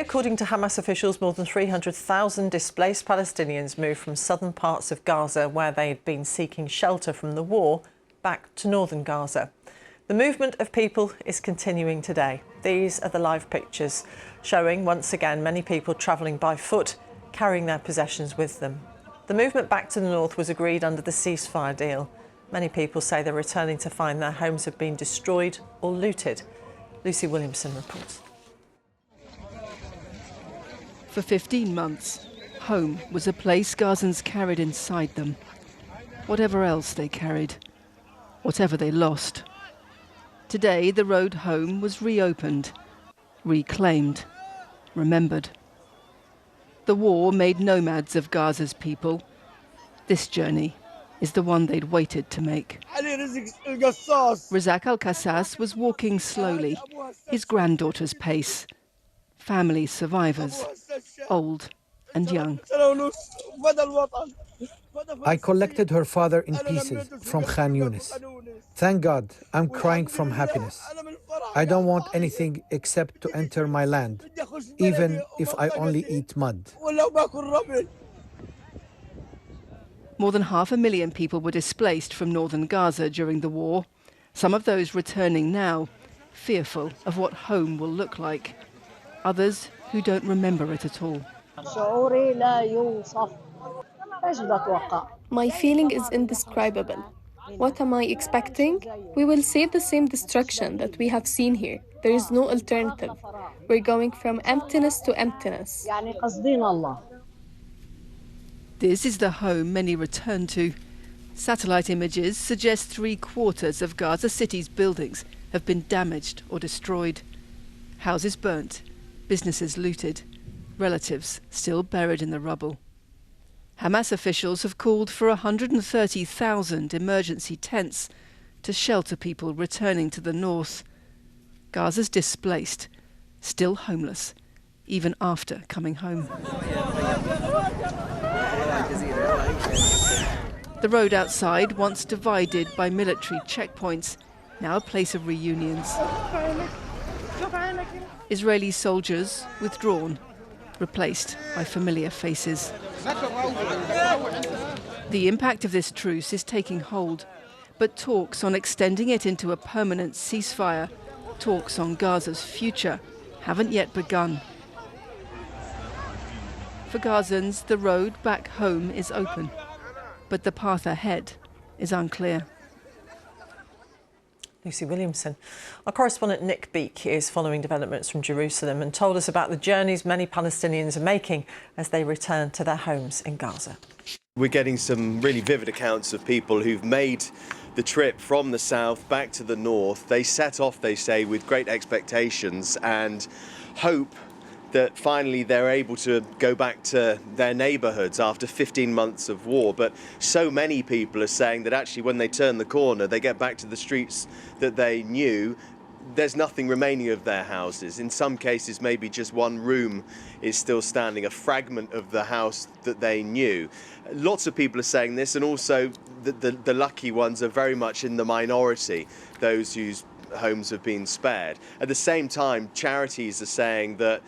Today, according to Hamas officials, more than 300,000 displaced Palestinians moved from southern parts of Gaza, where they'd been seeking shelter from the war, back to northern Gaza. The movement of people is continuing today. These are the live pictures showing, once again, many people travelling by foot, carrying their possessions with them. The movement back to the north was agreed under the ceasefire deal. Many people say they're returning to find their homes have been destroyed or looted. Lucy Williamson reports. For 15 months, home was a place Gazans carried inside them. Whatever else they carried, whatever they lost. Today, the road home was reopened, reclaimed, remembered. The war made nomads of Gaza's people. This journey is the one they'd waited to make. Razak al-Qassas was walking slowly, his granddaughter's pace. Family survivors, old and young. I collected her father in pieces from Khan Yunis. Thank God, I'm crying from happiness. I don't want anything except to enter my land, even if I only eat mud. More than 500,000 people were displaced from northern Gaza during the war. Some of those returning now, fearful of what home will look like. Others who don't remember it at all. My feeling is indescribable. What am I expecting? We will see the same destruction that we have seen here. There is no alternative. We're going from emptiness to emptiness. This is the home many return to. Satellite images suggest 3/4 of Gaza City's buildings have been damaged or destroyed. Houses burnt, businesses looted, relatives still buried in the rubble. Hamas officials have called for 130,000 emergency tents to shelter people returning to the north. Gaza's displaced, still homeless, even after coming home. The road outside, once divided by military checkpoints, now a place of reunions. Israeli soldiers withdrawn, replaced by familiar faces. The impact of this truce is taking hold, but talks on extending it into a permanent ceasefire, talks on Gaza's future, haven't yet begun. For Gazans, the road back home is open, but the path ahead is unclear. Lucy Williamson. Our correspondent Nick Beak is following developments from Jerusalem and told us about the journeys many Palestinians are making as they return to their homes in Gaza. We're getting some really vivid accounts of people who've made the trip from the south back to the north. They set off, they say, with great expectations and hope that finally they're able to go back to their neighbourhoods after 15 months of war. But so many people are saying that actually when they turn the corner, they get back to the streets that they knew. There's nothing remaining of their houses. In some cases, maybe just one room is still standing, a fragment of the house that they knew. Lots of people are saying this, and also the lucky ones are very much in the minority, those whose homes have been spared. At the same time, charities are saying that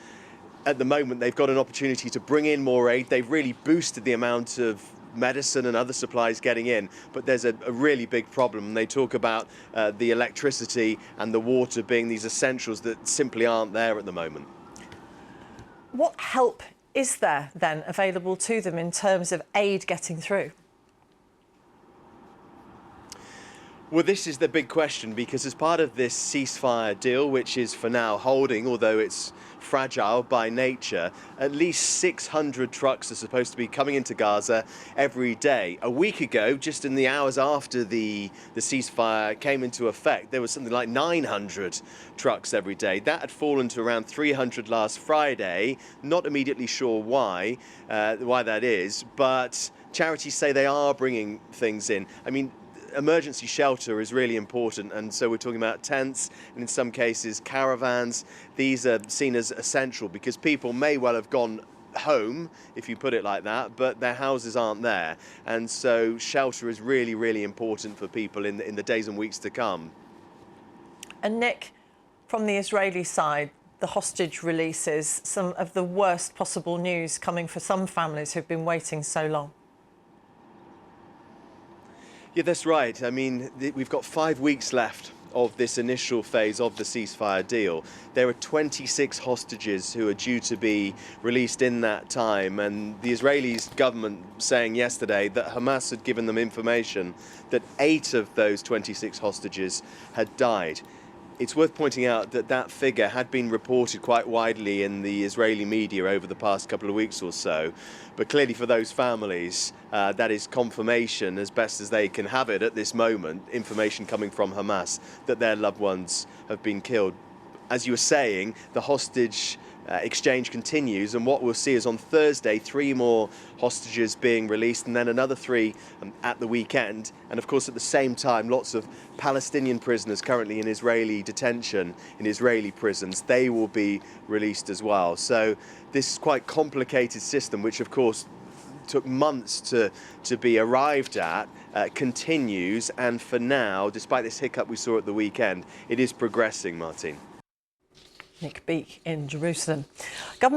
at the moment they've got an opportunity to bring in more aid. They've really boosted the amount of medicine and other supplies getting in, but there's a really big problem. They talk about the electricity and the water being these essentials that simply aren't there at the moment. What help is there then available to them in terms of aid getting through? Well, this is the big question, because as part of this ceasefire deal, which is for now holding, although it's fragile by nature, at least 600 trucks are supposed to be coming into Gaza every day. A week ago, just in the hours after the ceasefire came into effect, there was something like 900 trucks every day. That had fallen to around 300 last Friday. Not immediately sure why that is, but charities say they are bringing things in. I mean, emergency shelter is really important, and so we're talking about tents and in some cases caravans. These are seen as essential because people may well have gone home, if you put it like that, but their houses aren't there, and so shelter is really, really important for people in the days and weeks to come. And Nick, from the Israeli side, the hostage releases, some of the worst possible news coming for some families who've been waiting so long. Yeah, that's right. I mean, we've got 5 weeks left of this initial phase of the ceasefire deal. There are 26 hostages who are due to be released in that time, and the Israeli government saying yesterday that Hamas had given them information that 8 of those 26 hostages had died. It's worth pointing out that that figure had been reported quite widely in the Israeli media over the past couple of weeks or so. But clearly for those families, that is confirmation as best as they can have it at this moment, information coming from Hamas that their loved ones have been killed. As you were saying, the hostage exchange continues, and what we'll see is on Thursday 3 more hostages being released, and then another 3 at the weekend. And of course at the same time, lots of Palestinian prisoners currently in Israeli detention in Israeli prisons, they will be released as well. So this quite complicated system, which of course took months to be arrived at, continues, and for now, despite this hiccup we saw at the weekend, it is progressing, Martine. Nick Beak in Jerusalem.